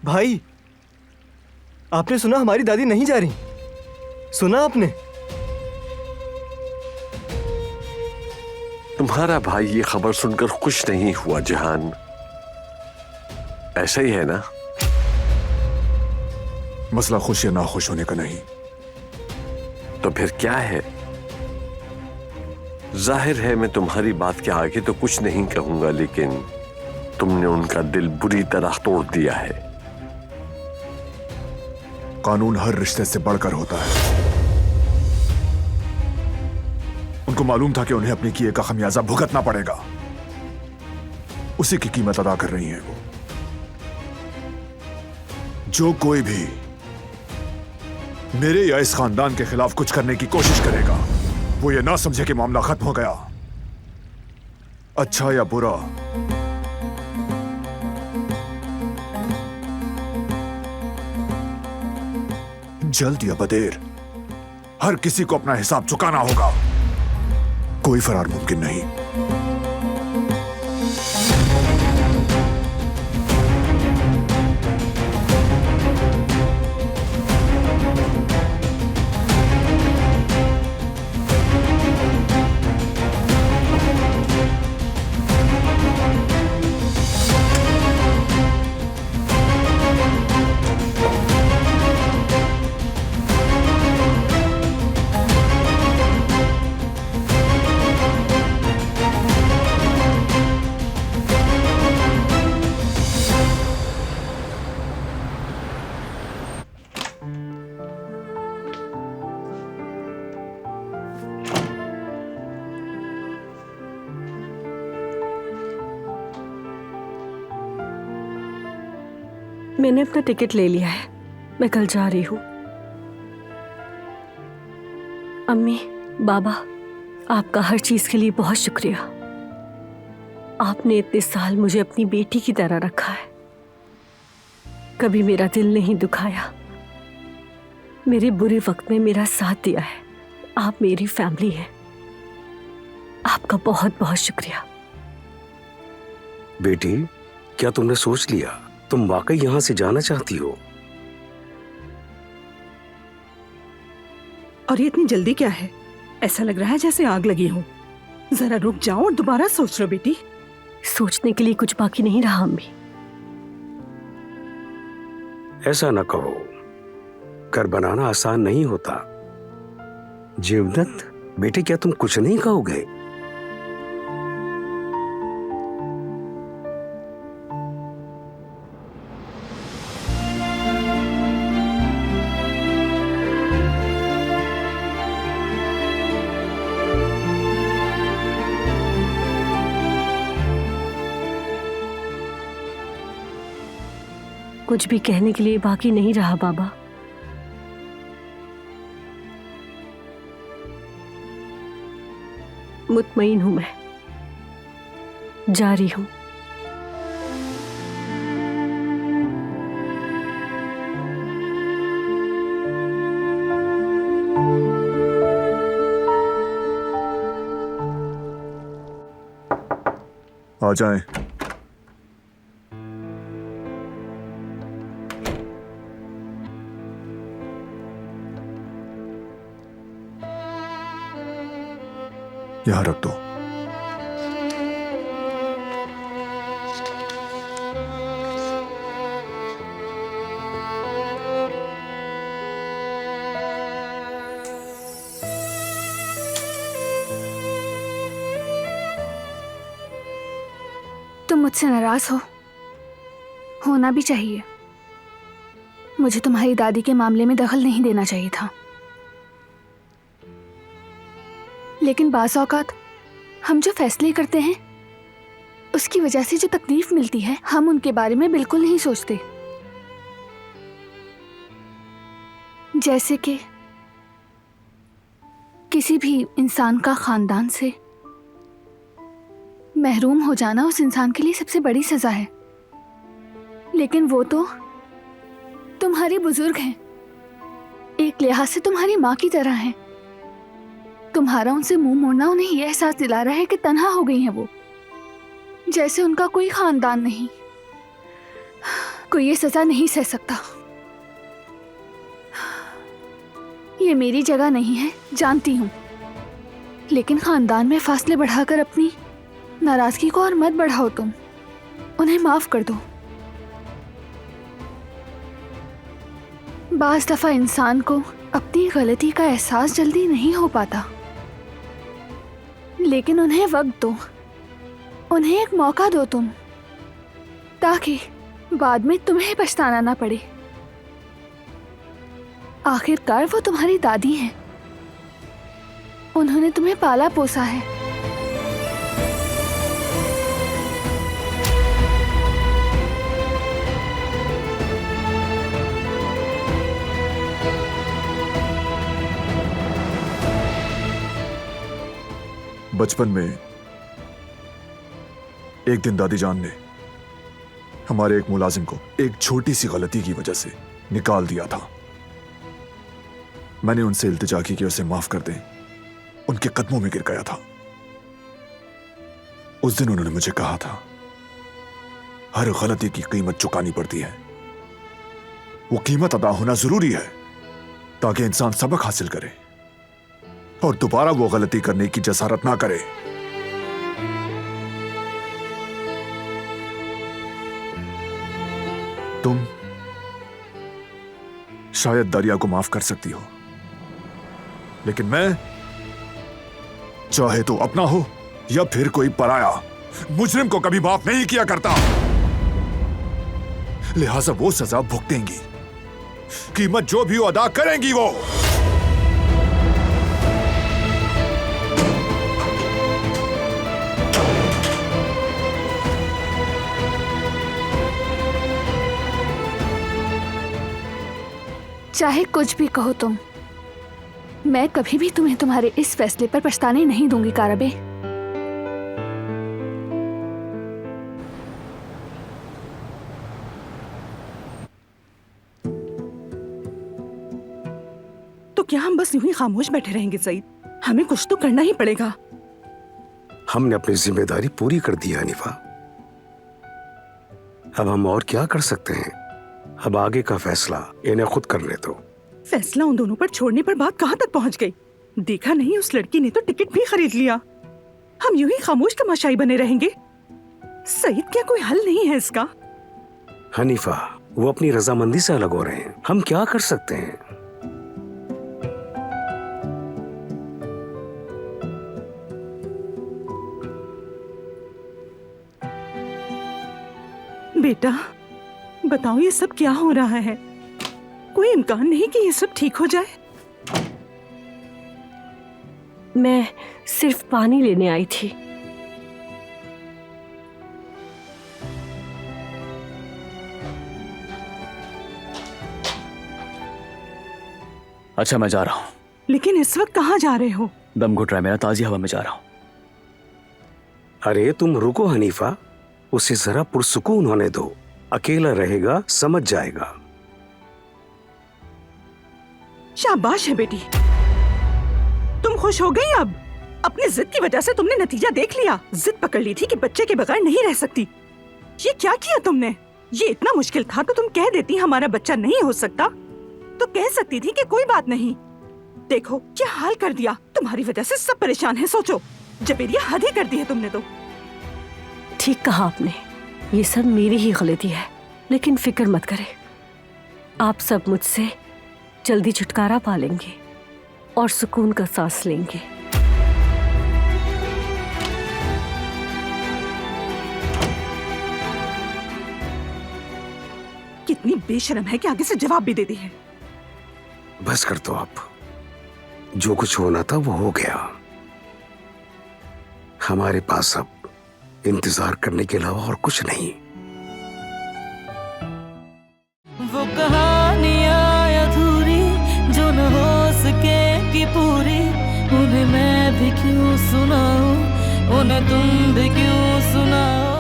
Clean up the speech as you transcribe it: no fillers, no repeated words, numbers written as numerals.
भाई, आपने सुना हमारी दादी नहीं जा रही? सुना आपने? तुम्हारा भाई ये खबर सुनकर खुश नहीं हुआ जहान, ऐसा ही है ना? मसला खुश या नाखुश होने का नहीं। तो फिर क्या है? जाहिर है मैं तुम्हारी बात के आगे तो कुछ नहीं कहूंगा, लेकिन तुमने उनका दिल बुरी तरह तोड़ दिया है। कानून हर रिश्ते से बढ़कर होता है। उनको मालूम था कि उन्हें अपने किए का खमियाजा भुगतना पड़ेगा। उसी की कीमत अदा कर रही हैं वो। जो कोई भी मेरे या इस खानदान के खिलाफ कुछ करने की कोशिश करेगा, वो ये ना समझे कि मामला खत्म हो गया। अच्छा या बुरा, जल्द या बदेर, हर किसी को अपना हिसाब चुकाना होगा। कोई फरार मुमकिन नहीं। मैंने अपना टिकट ले लिया है, मैं कल जा रही हूँ। अम्मी, बाबा, आपका हर चीज के लिए बहुत शुक्रिया। आपने इतने साल मुझे अपनी बेटी की तरह रखा है, कभी मेरा दिल नहीं दुखाया, मेरे बुरे वक्त में मेरा साथ दिया है। आप मेरी फैमिली हैं। आपका बहुत बहुत शुक्रिया। बेटी, क्या तुमने सोच लिया तुम वाकई यहां से जाना चाहती हो? और ये इतनी जल्दी क्या है? ऐसा लग रहा है जैसे आग लगी हो। जरा रुक जाओ और दोबारा सोच लो बेटी। सोचने के लिए कुछ बाकी नहीं रहा अम्मी। ऐसा न कहो, घर बनाना आसान नहीं होता। जीवदत्त बेटे, क्या तुम कुछ नहीं कहोगे? कुछ भी कहने के लिए बाकी नहीं रहा बाबा। मुतमईन हूं मैं, जा रही हूं। आ जाएं। यहां रख दो। तुम मुझसे नाराज हो, होना भी चाहिए। मुझे तुम्हारी दादी के मामले में दखल नहीं देना चाहिए था, लेकिन बाज़ औक़ात हम जो फैसले करते हैं उसकी वजह से जो तकलीफ मिलती है, हम उनके बारे में बिल्कुल नहीं सोचते। जैसे कि किसी भी इंसान का खानदान से महरूम हो जाना उस इंसान के लिए सबसे बड़ी सजा है, लेकिन वो तो तुम्हारी बुजुर्ग हैं, एक लिहाज से तुम्हारी माँ की तरह हैं। तुम्हारा उनसे मुंह मोड़ना उन्हें यह एहसास दिला रहा है कि तन्हा हो गई हैं वो, जैसे उनका कोई खानदान नहीं। कोई ये सजा नहीं सह सकता। ये मेरी जगह नहीं है, जानती हूँ, लेकिन खानदान में फासले बढ़ाकर अपनी नाराजगी को और मत बढ़ाओ। तुम उन्हें माफ कर दो। बाज दफा इंसान को अपनी गलती का एहसास जल्दी नहीं हो पाता, लेकिन उन्हें वक्त दो, उन्हें एक मौका दो तुम, ताकि बाद में तुम्हें पछताना ना पड़े। आखिरकार वो तुम्हारी दादी हैं, उन्होंने तुम्हें पाला पोसा है। बचपन में एक दिन दादी जान ने हमारे एक मुलाजिम को एक छोटी सी गलती की वजह से निकाल दिया था। मैंने उनसे इल्तिजा की कि उसे माफ कर दें। उनके कदमों में गिर गया था। उस दिन उन्होंने मुझे कहा था, हर गलती की कीमत चुकानी पड़ती है। वो कीमत अदा होना जरूरी है ताकि इंसान सबक हासिल करे और दोबारा वो गलती करने की जसारत ना करे। तुम शायद दरिया को माफ कर सकती हो, लेकिन मैं, चाहे तो अपना हो या फिर कोई पराया, मुजरिम को कभी माफ नहीं किया करता। लिहाजा वो सजा भुगतेंगी, कीमत जो भी अदा करेंगी वो। चाहे कुछ भी कहो तुम, मैं कभी भी तुम्हें तुम्हारे इस फैसले पर पछताने नहीं दूंगी कारबे। तो क्या हम बस यूं ही खामोश बैठे रहेंगे सईद? हमें कुछ तो करना ही पड़ेगा। हमने अपनी जिम्मेदारी पूरी कर दी है हनीफा। अब हम और क्या कर सकते हैं? अब आगे का फैसला इन्हें खुद करने दो। फैसला उन दोनों पर छोड़ने पर बात कहाँ तक पहुँच गई? देखा नहीं, उस लड़की ने तो टिकट भी खरीद लिया। हम यूं ही खामोश तमाशाई बने रहेंगे? सईद, क्या कोई हल नहीं है इसका? हनीफा, वो अपनी रजामंदी से अलग हो रहे हैं, हम क्या कर सकते हैं? बेटा बताओ, ये सब क्या हो रहा है? कोई इम्कान नहीं कि ये सब ठीक हो जाए? मैं सिर्फ पानी लेने आई थी। अच्छा, मैं जा रहा हूँ। लेकिन इस वक्त कहाँ जा रहे हो? दम घुट रहा है मेरा, ताजी हवा में जा रहा हूँ। अरे तुम रुको हनीफा, उसे जरा पुरसुकून होने दो। अकेला रहेगा, समझ जाएगा। शाबाश है बेटी, तुम खुश हो गई अब? अपनी जिद की वजह से तुमने नतीजा देख लिया। जिद पकड़ ली थी कि बच्चे के बगैर नहीं रह सकती। ये क्या किया तुमने? ये इतना मुश्किल था तो तुम कह देती हमारा बच्चा नहीं हो सकता, तो कह सकती थी कि कोई बात नहीं। देखो क्या हाल कर दिया। तुम्हारी वजह से सब परेशान हैं। सोचो, जबेरिया हद ही कर दी है तुमने तो। ठीक कहा आपने, ये सब मेरी ही गलती है, लेकिन फिक्र मत करें, आप सब मुझसे जल्दी छुटकारा पा लेंगे और सुकून का सांस लेंगे। कितनी बेशर्म है कि आगे से जवाब भी देती है। बस कर दो आप, जो कुछ होना था वो हो गया। हमारे पास अब इंतजार करने के अलावा और कुछ नहीं। वो कहानियां अधूरी जो न हो सकेगी पूरी, उन्हें मैं भी क्यों सुनाऊं, उन्हें तुम भी क्यों सुनाओ।